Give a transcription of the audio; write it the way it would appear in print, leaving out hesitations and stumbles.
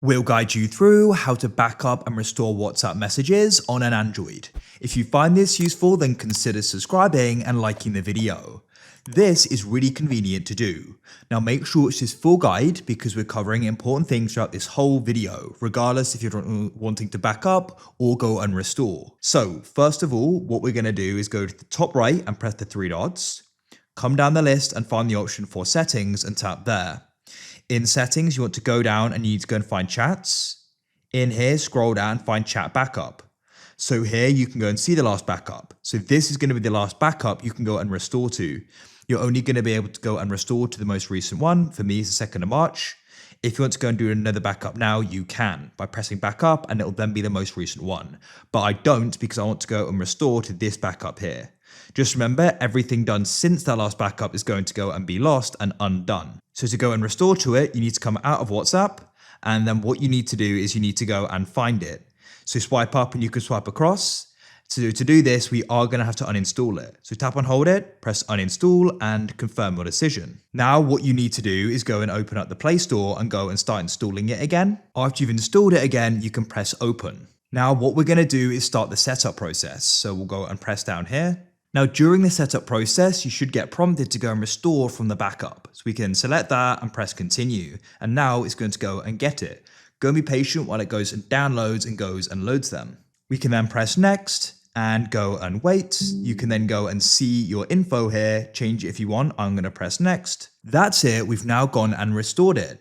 We'll guide you through how to back up and restore WhatsApp messages on an Android. If you find this useful, then consider subscribing and liking the video. This is really convenient to do. Now make sure it's this full guide because we're covering important things throughout this whole video, regardless if you're wanting to back up or go and restore. So first of all, what we're going to do is go to the top right and press the three dots. Come down the list and find the option for settings and tap there. In settings, you want to go down and you need to go and find chats. In here, scroll down and find chat backup. So here you can go and see the last backup. So this is going to be the last backup you can go and restore to. You're only going to be able to go and restore to the most recent one. For me, it's the 2nd of March. If you want to go and do another backup now, you can by pressing backup and it'll then be the most recent one. But I don't because I want to go and restore to this backup here. Just remember, everything done since that last backup is going to go and be lost and undone. So to go and restore to it, you need to come out of WhatsApp. And then what you need to do is you need to go and find it. So swipe up and you can swipe across. So to do this, we are going to have to uninstall it. So tap and hold it, press uninstall and confirm your decision. Now what you need to do is go and open up the Play Store and go and start installing it again. After you've installed it again, you can press open. Now what we're going to do is start the setup process. So we'll go and press down here. Now during the setup process, you should get prompted to go and restore from the backup. So we can select that and press continue. And now it's going to go and get it. Go and be patient while it goes and downloads and goes and loads them. We can then press next and go and wait. You can then go and see your info here, change it if you want. I'm going to press next. That's it. We've now gone and restored it.